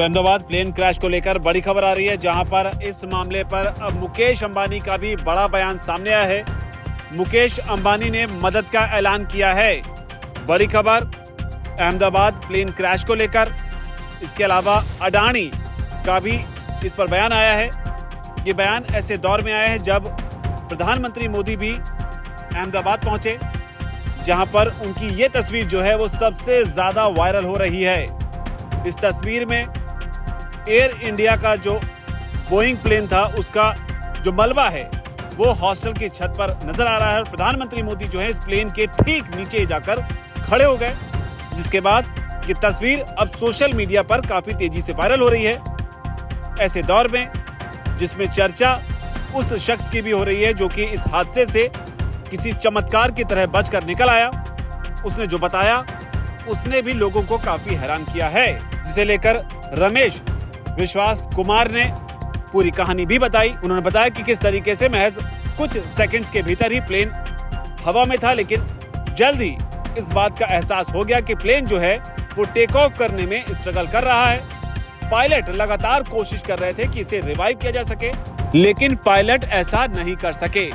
तो Ahmedabad plane crash को लेकर बड़ी खबर आ रही है, जहां पर इस मामले पर अब मुकेश अंबानी का भी बड़ा बयान सामने आया है। मुकेश अंबानी ने मदद का ऐलान किया है। बड़ी खबर अहमदाबाद प्लेन क्रैश को लेकर। इसके अलावा अडानी का भी इस पर बयान आया है। ये बयान ऐसे दौर में आया है जब प्रधानमंत्री मोदी भी अहमदाबाद पहुंचे, जहां पर उनकी ये तस्वीर जो है वो सबसे ज्यादा वायरल हो रही है। इस तस्वीर में एयर इंडिया का जो बोइंग प्लेन था उसका जो मलबा है वो हॉस्टल की छत पर नजर आ रहा है और प्रधानमंत्री मोदी जो है इस प्लेन के ठीक नीचे जाकर खड़े हो गए, जिसके बाद ये तस्वीर अब सोशल मीडिया पर काफी तेजी से वायरल हो रही है। ऐसे दौर में जिसमें चर्चा उस शख्स की भी हो रही है जो कि इस हादसे से किसी चमत्कार की तरह बचकर निकल आया। उसने जो बताया उसने भी लोगों को काफी हैरान किया है, जिसे लेकर रमेश विश्वास कुमार ने पूरी कहानी भी बताई। उन्होंने बताया कि किस तरीके से महज कुछ सेकंड्स के भीतर ही प्लेन हवा में था, लेकिन जल्द ही इस बात का एहसास हो गया कि प्लेन जो है वो टेक ऑफ करने में स्ट्रगल कर रहा है। पायलट लगातार कोशिश कर रहे थे कि इसे रिवाइव किया जा सके, लेकिन पायलट ऐसा नहीं कर सके।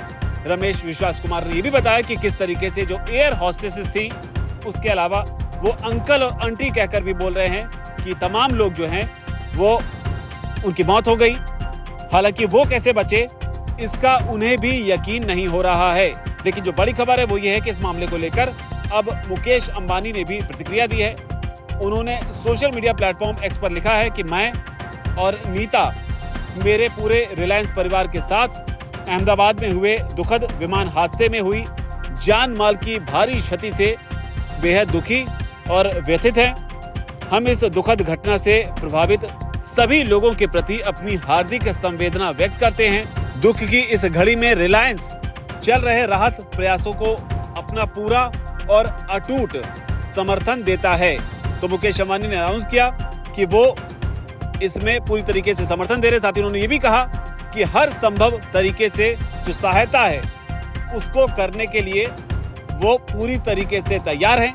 रमेश विश्वास कुमार ने यह भी बताया कि किस तरीके से जो एयर हॉस्टेसेस थी, उसके अलावा वो अंकल और आंटी कहकर भी बोल रहे हैं कि तमाम लोग जो हैं वो उनकी मौत हो गई। हालांकि वो कैसे बचे इसका उन्हें भी यकीन नहीं हो रहा है। लेकिन जो बड़ी खबर है वो ये है कि इस मामले को लेकर अब मुकेश अंबानी ने भी प्रतिक्रिया दी है। उन्होंने सोशल मीडिया प्लेटफॉर्म एक्स पर लिखा है कि मैं और नीता मेरे पूरे रिलायंस परिवार के साथ अहमदाबाद में हुए दुखद विमान हादसे में हुई जान माल की भारी क्षति से बेहद दुखी और व्यथित हैं। हम इस दुखद घटना से प्रभावित सभी लोगों के प्रति अपनी हार्दिक संवेदना व्यक्त करते हैं। दुख की इस घड़ी में रिलायंस चल रहे राहत प्रयासों को अपना पूरा और अटूट समर्थन देता है। तो मुकेश अंबानी ने अनाउंस किया कि वो इसमें पूरी तरीके से समर्थन दे रहे। साथ ही उन्होंने ये भी कहा कि हर संभव तरीके से जो सहायता है उसको करने के लिए वो पूरी तरीके से तैयार हैं।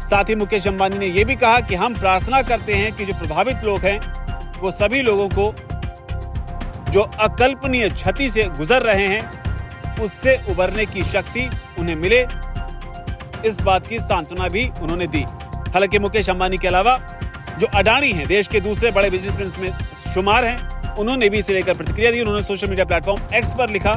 साथ ही मुकेश अंबानी ने यह भी कहा कि हम प्रार्थना करते हैं कि जो प्रभावित लोग हैं वो सभी लोगों को जो अकल्पनीय क्षति से गुजर रहे हैं उससे उबरने की शक्ति उन्हें मिले। इस बात की सांत्वना भी उन्होंने दी। हालांकि मुकेश अंबानी के अलावा जो अडानी हैं, देश के दूसरे बड़े बिजनेसमैन में शुमार हैं, उन्होंने भी इसे लेकर प्रतिक्रिया दी। उन्होंने सोशल मीडिया प्लेटफॉर्म एक्स पर लिखा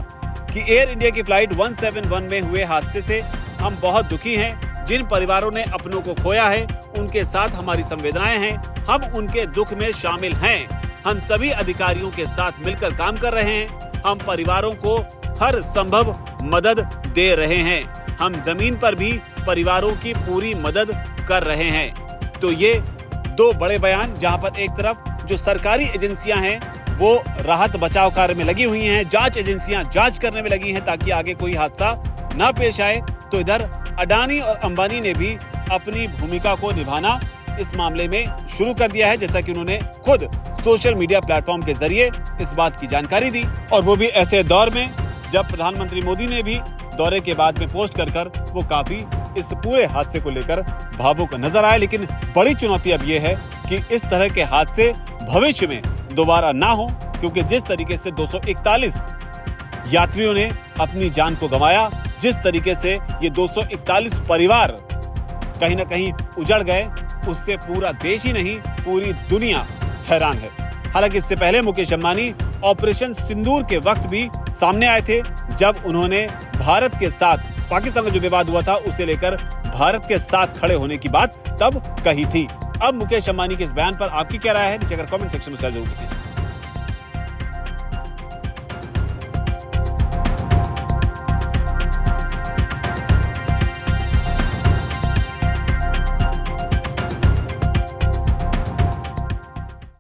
कि एयर इंडिया की फ्लाइट 171 में हुए हादसे से हम बहुत दुखी हैं। जिन परिवारों ने अपनों को खोया है उनके साथ हमारी संवेदनाएं हैं। हम उनके दुख में शामिल हैं। हम सभी अधिकारियों के साथ मिलकर काम कर रहे हैं। हम परिवारों को हर संभव मदद दे रहे हैं। हम जमीन पर भी परिवारों की पूरी मदद कर रहे हैं। तो ये दो बड़े बयान, जहां पर एक तरफ जो सरकारी एजेंसियां हैं वो राहत बचाव कार्य में लगी हुई हैं, जांच एजेंसियां जांच करने में लगी हैं ताकि आगे कोई हादसा न पेश आए, तो इधर अडानी और अंबानी ने भी अपनी भूमिका को निभाना इस मामले में शुरू कर दिया है, जैसा कि उन्होंने खुद सोशल मीडिया प्लेटफॉर्म के जरिए इस बात की जानकारी दी। और वो भी ऐसे दौर में जब प्रधानमंत्री मोदी ने भी दौरे के बाद में पोस्ट कर वो काफी इस पूरे हादसे को लेकर भावुक नजर आए। लेकिन बड़ी चुनौती अब ये है कि इस तरह के हादसे भविष्य में दोबारा ना हो, क्योंकि जिस तरीके से 241 यात्रियों ने अपनी जान को गंवाया, जिस तरीके से ये 241 परिवार कहीं ना कहीं उजड़ गए, उससे पूरा देश ही नहीं पूरी दुनिया हैरान है। हालांकि इससे पहले मुकेश अंबानी ऑपरेशन सिंदूर के वक्त भी सामने आए थे, जब उन्होंने भारत के साथ पाकिस्तान का जो विवाद हुआ था उसे लेकर भारत के साथ खड़े होने की बात तब कही थी। अब मुकेश अंबानी के इस बयान पर आपकी क्या राय है, नीचे अगर कमेंट सेक्शन में शेयर जरूर करें।